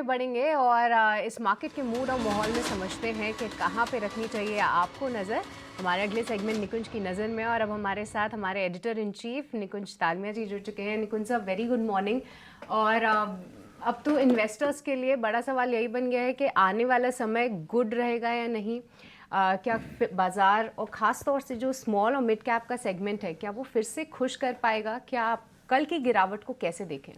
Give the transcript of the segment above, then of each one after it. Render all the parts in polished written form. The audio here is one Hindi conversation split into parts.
आगे बढ़ेंगे और इस मार्केट के मूड और माहौल में समझते हैं कि कहाँ पे रखनी चाहिए आपको नज़र। हमारे अगले सेगमेंट निकुंज की नज़र में, और अब हमारे साथ हमारे एडिटर इन चीफ निकुंज तालमिया जी जुड़ चुके हैं। निकुंज साहब, वेरी गुड मॉर्निंग। और अब तो इन्वेस्टर्स के लिए बड़ा सवाल यही बन गया है कि आने वाला समय गुड रहेगा या नहीं। क्या बाज़ार और ख़ास तौर से जो स्मॉल और मिड कैप का सेगमेंट है, क्या वो फिर से खुश कर पाएगा? क्या आप कल की गिरावट को कैसे देखें?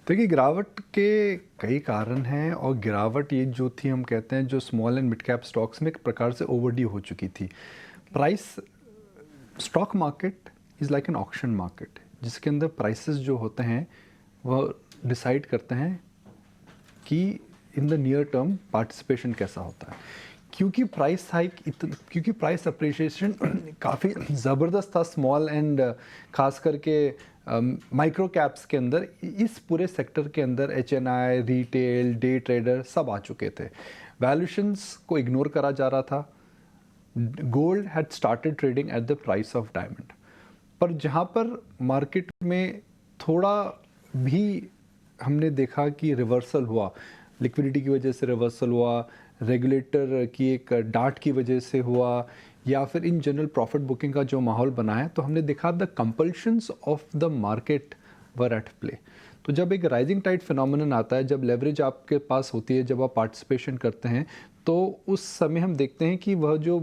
देखिए, गिरावट के कई कारण हैं और गिरावट ये जो थी, हम कहते हैं जो small and mid cap stocks में एक प्रकार से ओवरड्यू हो चुकी थी। Price stock market is like an auction market, जिसके अंदर प्राइसेस जो होते हैं वह डिसाइड करते हैं कि in the near term participation कैसा होता है। क्योंकि प्राइस अप्रिशिएशन काफ़ी ज़बरदस्त था स्मॉल एंड खास करके माइक्रो कैप्स के अंदर, इस पूरे सेक्टर के अंदर एचएनआई, रिटेल, डे ट्रेडर सब आ चुके थे। वैल्यूएशंस को इग्नोर करा जा रहा था। Gold had started trading at the price of diamond. पर जहाँ पर मार्केट में थोड़ा भी हमने देखा कि रिवर्सल हुआ, लिक्विडिटी की वजह से रिवर्सल हुआ, रेगुलेटर की एक डांट की वजह से हुआ, या फिर इन जनरल प्रॉफिट बुकिंग का जो माहौल बना है, तो हमने देखा the compulsions of the market were at play. तो जब एक राइजिंग टाइड फिनोमेनन आता है, जब लेवरेज आपके पास होती है, जब आप पार्टिसिपेशन करते हैं, तो उस समय हम देखते हैं कि वह जो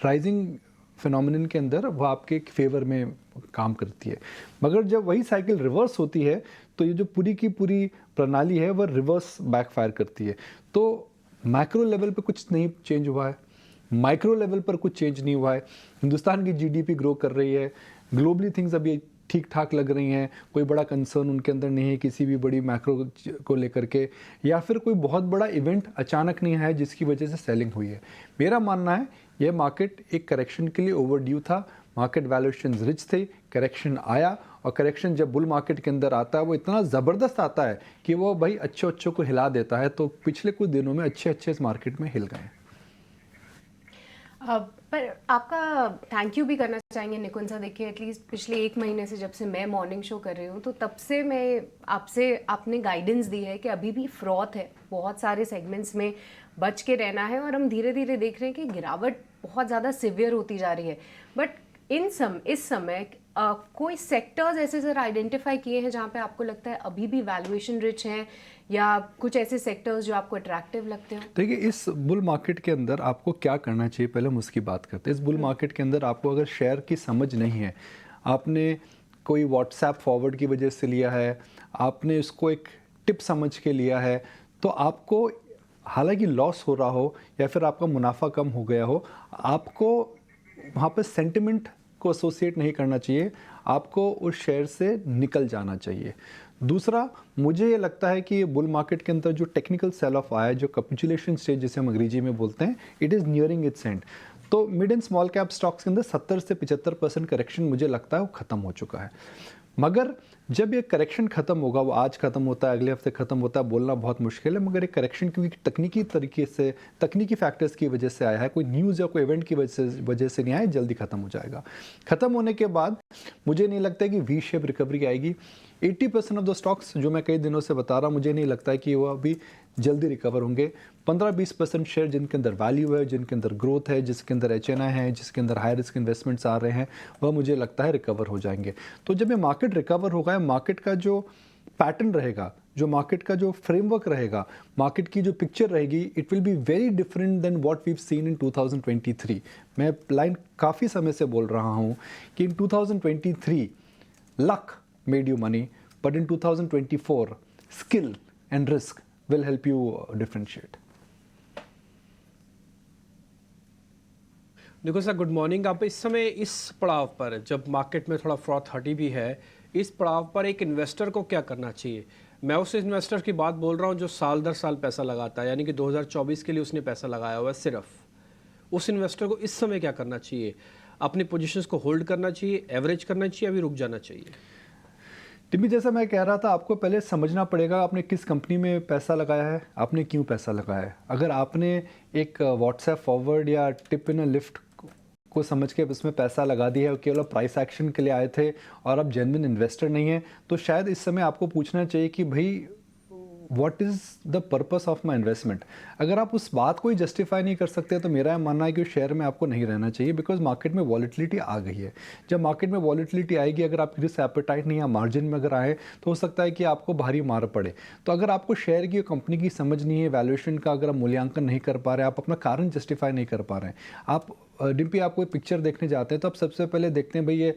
राइजिंग फिनोमेनन के अंदर वह आपके फेवर में काम करती है। मगर जब वही साइकिल रिवर्स होती है, तो ये जो पूरी की पूरी प्रणाली है वह रिवर्स बैकफायर करती है। तो मैक्रो लेवल पे कुछ नहीं चेंज हुआ है, माइक्रो लेवल पर कुछ चेंज नहीं हुआ है। हिंदुस्तान की जीडीपी ग्रो कर रही है, ग्लोबली थिंग्स अभी ठीक ठाक लग रही हैं, कोई बड़ा कंसर्न उनके अंदर नहीं है किसी भी बड़ी मैक्रो को लेकर के, या फिर कोई बहुत बड़ा इवेंट अचानक नहीं है जिसकी वजह से सेलिंग हुई है। मेरा मानना है यह मार्केट एक करेक्शन के लिए ओवरड्यू था। मार्केट वैल्यूएशंस रिच थे, करेक्शन आया, और करेक्शन जब बुल मार्केट के अंदर आता है वो इतना ज़बरदस्त आता है कि वो भाई अच्छे को हिला देता है। तो पिछले कुछ दिनों में अच्छे इस मार्केट में हिल गए। पर आपका थैंक यू भी करना चाहेंगे निकुंज साहब। देखिए, एटलीस्ट पिछले 1 महीने से जब से मैं मॉर्निंग शो कर रही हूँ, तो तब से मैं आपने गाइडेंस दी है कि अभी भी फ्रॉथ है, बहुत सारे सेगमेंट्स में बच के रहना है, और हम धीरे धीरे देख रहे हैं कि गिरावट बहुत ज़्यादा सिवियर होती जा रही है। बट इस समय कोई सेक्टर्स ऐसे सर आइडेंटिफाई किए हैं जहाँ पे आपको लगता है अभी भी वैल्यूएशन रिच हैं, या कुछ ऐसे सेक्टर्स जो आपको अट्रैक्टिव लगते हैं? देखिए, इस बुल मार्केट के अंदर आपको क्या करना चाहिए, पहले हम उसकी बात करते हैं। इस बुल मार्केट के अंदर आपको अगर शेयर की समझ नहीं है, आपने कोई व्हाट्सएप फॉरवर्ड की वजह से लिया है, आपने इसको एक टिप समझ के लिया है, तो आपको हालांकि लॉस हो रहा हो या फिर आपका मुनाफा कम हो गया हो, आपको वहाँ पर सेंटिमेंट को एसोसिएट नहीं करना चाहिए, आपको उस शेयर से निकल जाना चाहिए। दूसरा, मुझे ये लगता है कि ये बुल मार्केट के अंदर जो टेक्निकल सेल ऑफ आया है, जो कैपिचुलेशन स्टेज जिसे हम अंग्रेजी में बोलते हैं, it is nearing its end. तो mid and small cap stocks के अंदर 70 से 75% करेक्शन मुझे लगता है वो ख़त्म हो चुका है। मगर जब ये करेक्शन ख़त्म होगा, वो आज ख़त्म होता है, अगले हफ्ते ख़त्म होता है, बोलना बहुत मुश्किल है। मगर ये करेक्शन क्योंकि तकनीकी फैक्टर्स की वजह से आया है, कोई न्यूज़ या कोई इवेंट की वजह से नहीं आया, जल्दी ख़त्म हो जाएगा। ख़त्म होने के बाद मुझे नहीं लगता कि वी शेप रिकवरी आएगी। 80% ऑफ द स्टॉक्स जो मैं कई दिनों से बता रहा हूँ, मुझे नहीं लगता है कि वो अभी जल्दी रिकवर होंगे। 15-20% शेयर जिनके अंदर वैल्यू है, जिनके अंदर ग्रोथ है, जिसके अंदर एचएनआई है, जिसके अंदर हाई रिस्क इन्वेस्टमेंट्स आ रहे हैं, वह मुझे लगता है रिकवर हो जाएंगे। तो जब ये मार्केट रिकवर होगा, मार्केट का जो पैटर्न रहेगा, जो मार्केट का जो फ्रेमवर्क रहेगा, मार्केट की जो पिक्चर रहेगी, it will be very different then what we've seen in 2023। मैं लाइन काफ़ी समय से बोल रहा हूँ कि इन 2023 luck made you money, but in 2024 skill and risk will help you differentiate. देखो सर, गुड मॉर्निंग। आप इस समय इस पड़ाव पर, जब मार्केट में थोड़ा फ्रॉथ हटी भी है, इस पड़ाव पर एक इन्वेस्टर को क्या करना चाहिए? मैं उस इन्वेस्टर की बात बोल रहा हूँ जो साल दर साल पैसा लगाता है, यानी कि 2024 के लिए उसने पैसा लगाया हुआ है सिर्फ। उस इन्वेस्टर को इस समय क्या करना चाहिए? अपनी पोजीशंस को होल्ड करना चाहिए, एवरेज करना चाहिए, अभी रुक जाना चाहिए? टिम्मी, जैसा मैं कह रहा था, आपको पहले समझना पड़ेगा आपने किस कंपनी में पैसा लगाया है, आपने क्यों पैसा लगाया है। अगर आपने एक व्हाट्सएप फॉरवर्ड या टिप इन अ लिफ्ट को समझ के उसमें पैसा लगा दिया है, केवल प्राइस एक्शन के लिए आए थे और आप जेन्युइन इन्वेस्टर नहीं हैं, तो शायद इस समय आपको पूछना चाहिए कि भाई what is the purpose of my investment. अगर आप उस बात को ही जस्टिफाई नहीं कर सकते तो मेरा मानना है कि उस शेयर में आपको नहीं रहना चाहिए, बिकॉज मार्केट में वॉलिटिलिटी आ गई है। जब मार्केट में वॉलिटिलिटी आएगी, अगर आपकी रिस्क एपेटाइट नहीं या मार्जिन में अगर आए तो हो सकता है कि आपको भारी मार पड़े। तो अगर आपको शेयर की कंपनी की समझ नहीं है, वैल्यूएशन का अगर आप मूल्यांकन नहीं कर पा रहे, आप अपना कारण जस्टिफाई नहीं कर पा रहे हैं, आप डिम्पी आप कोई पिक्चर देखने जाते हैं तो आप सबसे पहले देखते हैं भाई ये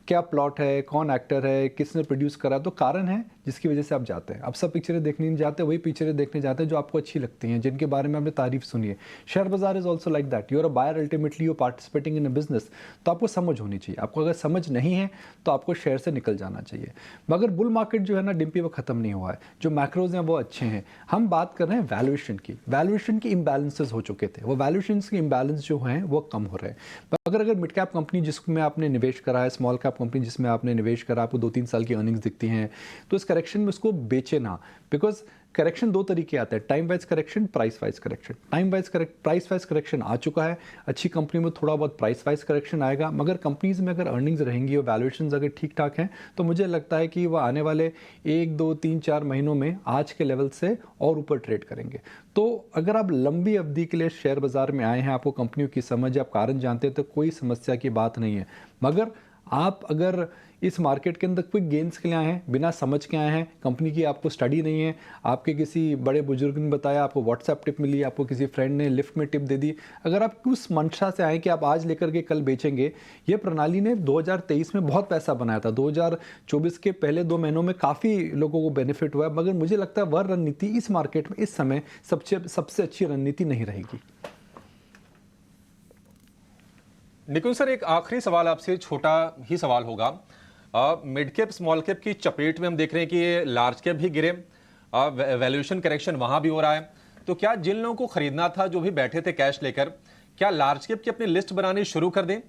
क्या प्लॉट है, कौन एक्टर है, किसने प्रोड्यूस करा, तो कारण है जिसकी वजह से आप जाते हैं। आप सब पिक्चरें देखने नहीं जाते, वही पिक्चरें देखने जाते हैं जो आपको अच्छी लगती हैं, जिनके बारे में आपने तारीफ सुनी है। शेयर बाजार is also like that, you are a buyer, ultimately you participating in a business. तो आपको समझ होनी चाहिए। आपको अगर समझ नहीं है तो आपको शेयर से निकल जाना चाहिए। मगर बुल मार्केट जो है ना डिम्पी, वो खत्म नहीं हुआ है। जो मैक्रोज हैं वो अच्छे हैं। हम बात कर रहे हैं वैल्यूएशन की। वैल्यूएशन के इम्बैलेंसेज हो चुके थे, वो वैल्यूएशन के इम्बैलेंस जो हैं वो कम हो रहे हैं। अगर मिड कैप कंपनी जिसमें आपने निवेश करा है, स्मॉल कैप कंपनी जिसमें आपने निवेश करा, आपको 2-3 साल की अर्निंग्स दिखती हैं, तो इस करेक्शन में उसको बेचे ना। बिकॉज करेक्शन दो तरीके आते हैं, time wise correction, price wise correction. Price wise correction आ चुका है, अच्छी कंपनी में थोड़ा बहुत प्राइस वाइज करेक्शन आएगा, मगर कंपनीज में अगर अर्निंग्स रहेंगी और वैल्यूएशंस अगर ठीक ठाक हैं तो मुझे लगता है कि वह आने वाले 1, 2, 3, 4 महीनों में आज के लेवल से और ऊपर ट्रेड करेंगे। तो अगर आप लंबी अवधि के लिए शेयर बाजार में आए हैं, आपको कंपनियों की समझ, आप कारण जानते हैं, तो कोई समस्या की बात नहीं है। मगर आप अगर इस मार्केट के अंदर क्विक गेंस के लिए आए हैं, बिना समझ के आए हैं, कंपनी की आपको स्टडी नहीं है, आपके किसी बड़े बुजुर्ग ने बताया, आपको व्हाट्सएप टिप मिली, आपको किसी फ्रेंड ने लिफ्ट में टिप दे दी, अगर आप उस मंशा से आए कि आप आज लेकर के कल बेचेंगे, ये प्रणाली ने 2023 में बहुत पैसा बनाया था। 2024 के पहले 2 महीनों में काफ़ी लोगों को बेनिफिट हुआ है, मगर मुझे लगता है वह रणनीति इस मार्केट में इस समय सबसे अच्छी रणनीति नहीं रहेगी। निकुंज सर, एक आखिरी सवाल आपसे, छोटा ही सवाल होगा। मिड कैप स्मॉल कैप की चपेट में हम देख रहे हैं कि ये लार्ज कैप भी गिरे, वैल्यूएशन करेक्शन वहां भी हो रहा है। तो क्या जिन लोगों को खरीदना था, जो भी बैठे थे कैश लेकर, क्या लार्ज कैप की अपनी लिस्ट बनानी शुरू कर दें?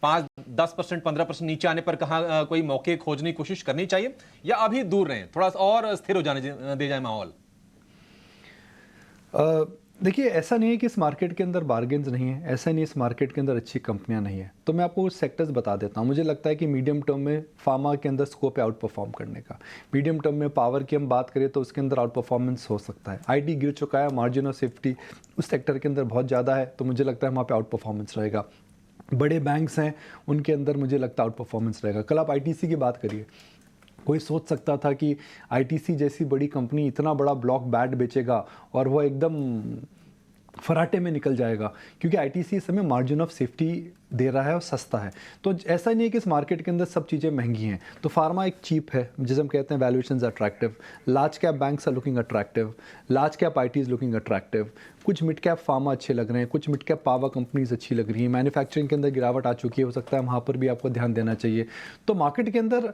5-10%, 15% नीचे आने पर कहाँ कोई मौके खोजने की कोशिश करनी चाहिए, या अभी दूर रहें, थोड़ा सा और स्थिर हो जाने दे जाए माहौल? देखिए, ऐसा नहीं है कि इस मार्केट के अंदर बार्गेन्स नहीं है, ऐसा नहीं है इस मार्केट के अंदर अच्छी कंपनियां नहीं है। तो मैं आपको कुछ सेक्टर्स बता देता हूं। मुझे लगता है कि मीडियम टर्म में फार्मा के अंदर स्कोप है आउट परफॉर्म करने का। मीडियम टर्म में पावर की हम बात करें तो उसके अंदर आउट परफॉर्मेंस हो सकता है। आईटी गिर चुका है, मार्जिन ऑफ सेफ्टी उस सेक्टर के अंदर बहुत ज़्यादा है, तो मुझे लगता है वहाँ पर आउट परफॉर्मेंस रहेगा। बड़े बैंक्स हैं, उनके अंदर मुझे लगता है आउट परफॉर्मेंस रहेगा। कल आप आईटीसी की बात करिए, कोई सोच सकता था कि आईटीसी जैसी बड़ी कंपनी इतना बड़ा ब्लॉक बैट बेचेगा और वह एकदम फराटे में निकल जाएगा, क्योंकि आईटीसी इस समय मार्जिन ऑफ सेफ्टी दे रहा है और सस्ता है। तो ऐसा नहीं है कि इस मार्केट के अंदर सब चीज़ें महंगी हैं। तो फार्मा एक चीप है, जिसे हम कहते हैं valuations attractive. Large cap banks are looking attractive, large cap IT is looking attractive. कुछ मिड कैप फार्मा अच्छे लग रहे हैं, कुछ मिड कैप पावर कंपनीज अच्छी लग रही हैं। मैन्युफैक्चरिंग के अंदर गिरावट आ चुकी है, हो सकता है वहाँ पर भी आपको ध्यान देना चाहिए। तो मार्केट के अंदर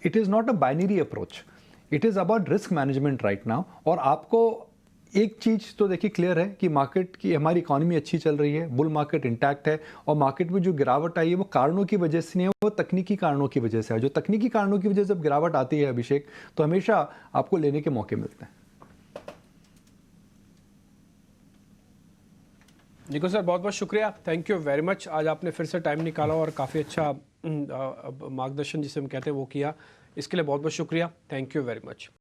it is not a binary approach, it is about risk management right now. और आपको एक चीज़ तो देखिए क्लियर है कि मार्केट की, हमारी इकॉनमी अच्छी चल रही है, बुल मार्केट इंटैक्ट है, और मार्केट में जो गिरावट आई है वो कारणों की वजह से नहीं है, वो तकनीकी कारणों की वजह से है। जो तकनीकी कारणों की वजह से जब गिरावट आती है अभिषेक, तो हमेशा आपको लेने के मौके मिलते हैं। निकुंज सर, बहुत बहुत शुक्रिया, थैंक यू वेरी मच। आज आपने फिर से टाइम निकाला और काफ़ी अच्छा मार्गदर्शन जिसे हम कहते हैं वो किया, इसके लिए बहुत बहुत शुक्रिया, थैंक यू वेरी मच।